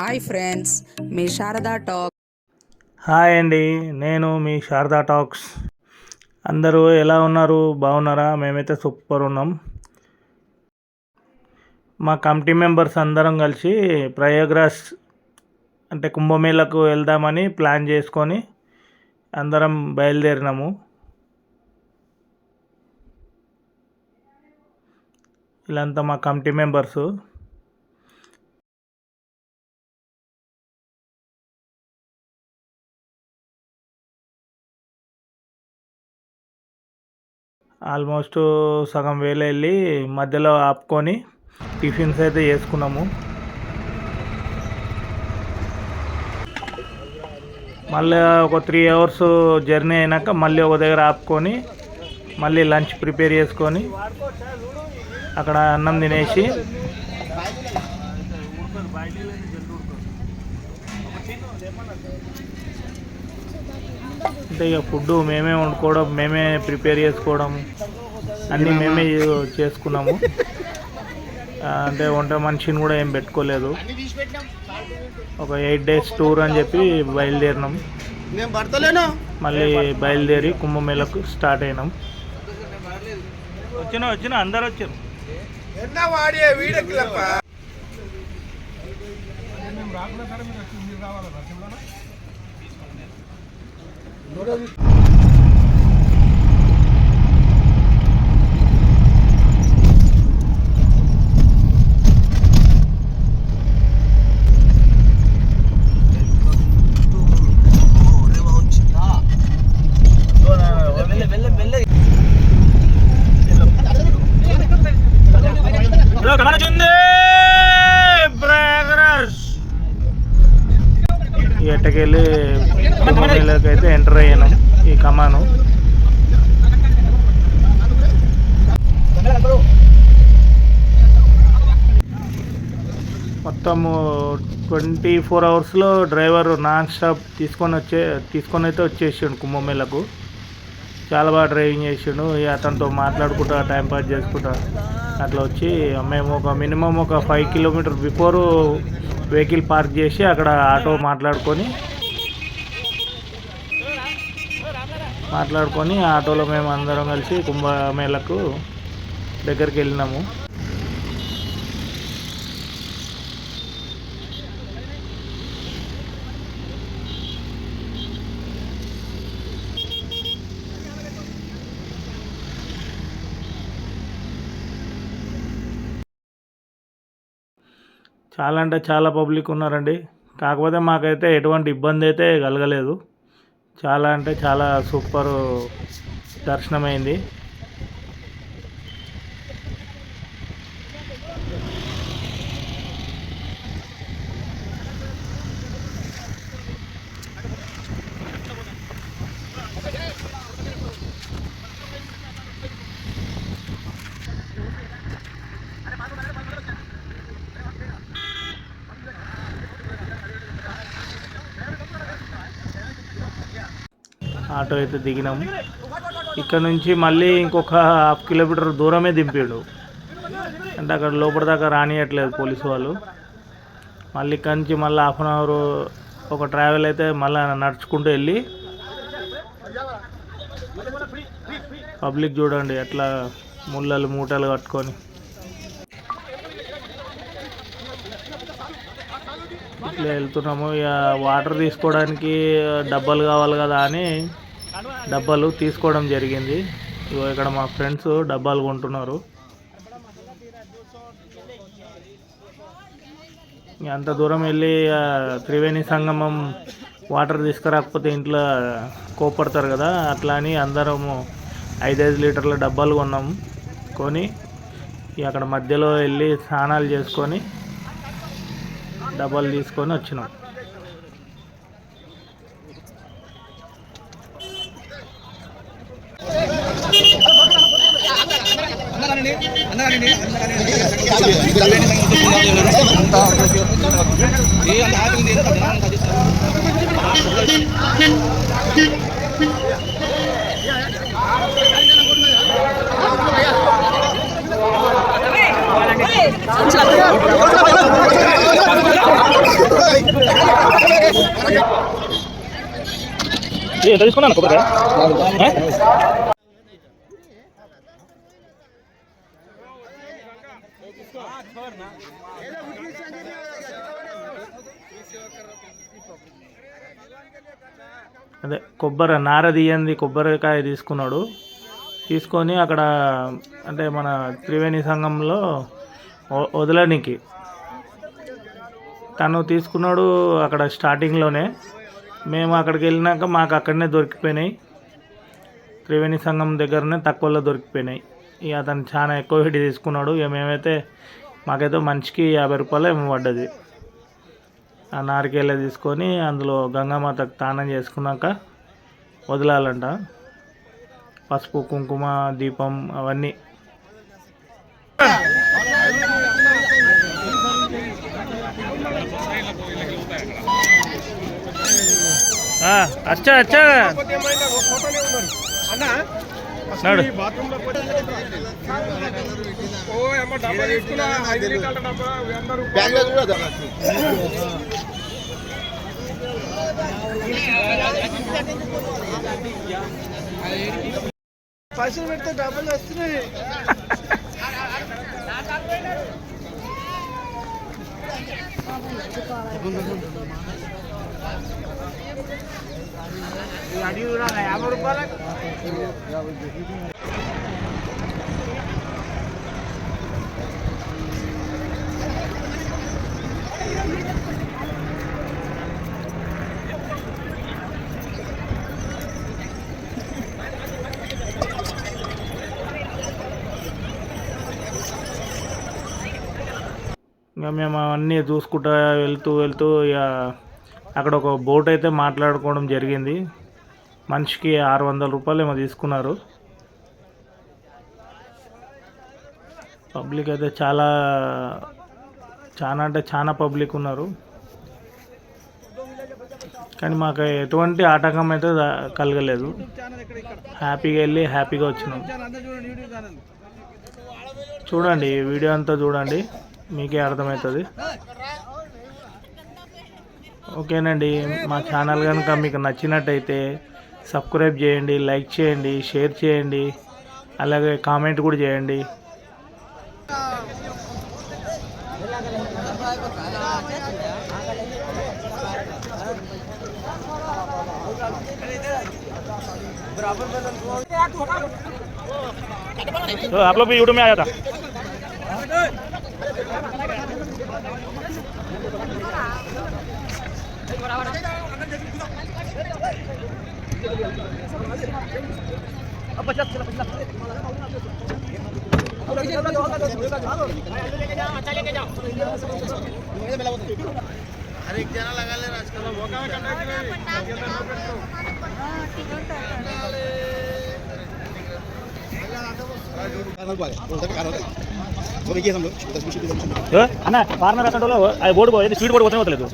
Hi friends, మీ Sharada talk. Hi అండి, నేను మీ Sharada talks. అందరూ ఎలా ఉన్నారు? బాగున్నారా? మేమైతే సూపర్ ఉన్నాం. మా కమిటీ మెంబర్స్ అందరం కలిసి ప్రయాగ్రాజ్ అంటే కుంభమేళకు వెళ్దామని ప్లాన్ చేసుకొని అందరం బయలుదేరినాము. వీళ్ళంతా మా కమిటీ మెంబర్సు. ఆల్మోస్ట్ సగం వేలు వెళ్ళి మధ్యలో ఆపుకొని టిఫిన్స్ అయితే చేసుకున్నాము. మళ్ళీ ఒక 3 అవర్స్ జర్నీ అయినాక మళ్ళీ ఒక దగ్గర ఆపుకొని మళ్ళీ లంచ్ ప్రిపేర్ చేసుకొని అక్కడ అన్నం తినేసి అంటే ఇక ఫుడ్ మేమే వండుకోవడం, మేమే ప్రిపేర్ చేసుకోవడం అన్నీ మేమే చేసుకున్నాము. అంటే వంట మనిషిని కూడా ఏం పెట్టుకోలేదు. ఒక 8 days టూర్ అని చెప్పి బయలుదేరినాం. మళ్ళీ బయలుదేరి కుంభమేళకు స్టార్ట్ అయినాం. వచ్చిన అందరు వచ్చారు. ఎట్టకెళ్ళి కుంభమేళకి అయితే ఎంటర్ అయ్యాను. ఈ కమాను మొత్తము 24 అవర్స్లో డ్రైవర్ నాన్ స్టాప్ తీసుకొని అయితే వచ్చేసాడు కుంభమేళకు. చాలా బాగా డ్రైవింగ్ చేసాడు. అతనితో మాట్లాడుకుంటా టైంపాస్ చేసుకుంటా అట్లా వచ్చి మేము ఒక మినిమం ఒక 5 kilometers బిఫోరు వెహికల్ పార్క్ చేసి అక్కడ ఆటో మాట్లాడుకొని ఆటోలో మేము అందరం కలిసి కుంభమేళకు దగ్గరికి వెళ్ళినాము. చాలా అంటే చాలా పబ్లిక్ ఉన్నారండి. కాకపోతే మాకైతే ఎటువంటి ఇబ్బంది అయితే కలగలేదు. చాలా అంటే చాలా సూపర్ దర్శనమైంది. ఆటో అయితే దిగినాము. ఇక్కడ నుంచి మళ్ళీ ఇంకొక 1/2 kilometer దూరమే దింపాడు. అంటే అక్కడ లోపల దాకా రానియట్లేదు పోలీసు వాళ్ళు. మళ్ళీ ఇక్కడ నుంచి మళ్ళీ 1/2 hour ఒక ట్రావెల్ అయితే మళ్ళీ నడుచుకుంటూ వెళ్ళి పబ్లిక్ చూడండి ఎట్లా మూటలు కట్టుకొని ఇట్లా వెళ్తున్నాము. ఇక వాటర్ తీసుకోవడానికి డబ్బాలు కావాలి కదా అని డబ్బాలు తీసుకోవడం జరిగింది. ఇక్కడ మా ఫ్రెండ్స్ డబ్బాలు కొంటున్నారు. అంత దూరం వెళ్ళి త్రివేణి సంగమం వాటర్ తీసుకురాకపోతే ఇంట్లో కోపడతారు కదా, అట్లా అని అందరము 5 లీటర్ల డబ్బాలు కొని అక్కడ మధ్యలో వెళ్ళి స్నానాలు చేసుకొని డబ్బాలు తీసుకొని వచ్చినాం. ఎంత తీసుకున్నాను కొబ్బరి అదే కొబ్బరి నార తీయంది కొబ్బరికాయ తీసుకున్నాడు. తీసుకొని అక్కడ అంటే మన త్రివేణి సంఘంలో వదలనికి తను తీసుకున్నాడు. అక్కడ స్టార్టింగ్లోనే మేము అక్కడికి వెళ్ళినాక మాకు అక్కడనే దొరికిపోయినాయి. త్రివేణి సంఘం దగ్గరనే తక్కువలో దొరికిపోయినాయి. ఇక అతను చాలా ఎక్కువ పెట్టి తీసుకున్నాడు. ఇక మేమైతే మాకైతే మనిషికి 50 రూపాయలు ఏమో పడ్డది. ఆ నారికేళ్ళ తీసుకొని అందులో గంగామాతకు స్నానం చేసుకున్నాక వదలాలంట. పసుపు కుంకుమ దీపం అవన్నీ. అచ్చా అచ్చా నాడు పైసలు పెడితే డబ్బులు వస్తున్నాయి. అడిగి కూడా 50 రూపాయలు. ఇంకా మేము అవన్నీ చూసుకుంటా వెళ్తూ ఇక అక్కడ ఒక బోట్ అయితే మాట్లాడుకోవడం జరిగింది. మనిషికి 600 రూపాయలు ఏమో తీసుకున్నారు. పబ్లిక్ అయితే చాలా అంటే చాలా పబ్లిక్ ఉన్నారు. కానీ మాకు ఎటువంటి ఆటంకం అయితే కలగలేదు. హ్యాపీగా వెళ్ళి హ్యాపీగా వచ్చినాం. చూడండి వీడియో అంతా చూడండి, మీకే అర్థమవుతుంది. ఓకేనండి, మా ఛానల్ కనుక మీకు నచ్చినట్టయితే సబ్స్క్రైబ్ చేయండి, లైక్ చేయండి, షేర్ చేయండి, అలాగే కామెంట్ కూడా చేయండి. तो आप लोग भी यूट्यूब में आया था। अरे एक जना लगा ले राजकल मौका करना कि అన్న ఫార్మర్ అకౌంట్లో బోర్డు పోయింది, స్పీడ్ బోర్డు పోతే పోతలేదు.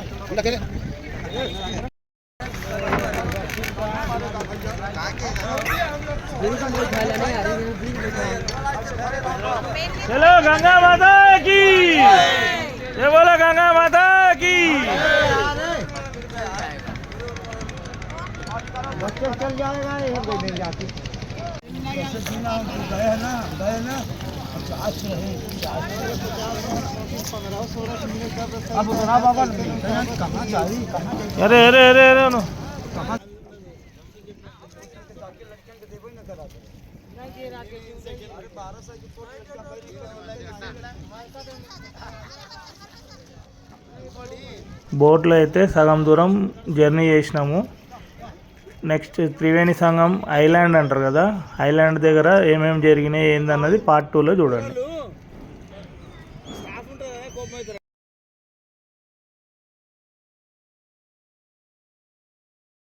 चलो गंगा माता की, ये बोलो गंगा माता की। चल जाएगा ये मिल जाती गए ना अब बाबा कहाँ चाहिए कहाँ अरे अरे अरे अरे नो బోట్లో అయితే సగం దూరం జర్నీ చేసినాము. నెక్స్ట్ త్రివేణి సంఘం ఐలాండ్ అంటారు కదా, ఐలాండ్ దగ్గర ఏమేమి జరిగినాయి ఏందన్నది పార్ట్ 2లో చూడండి.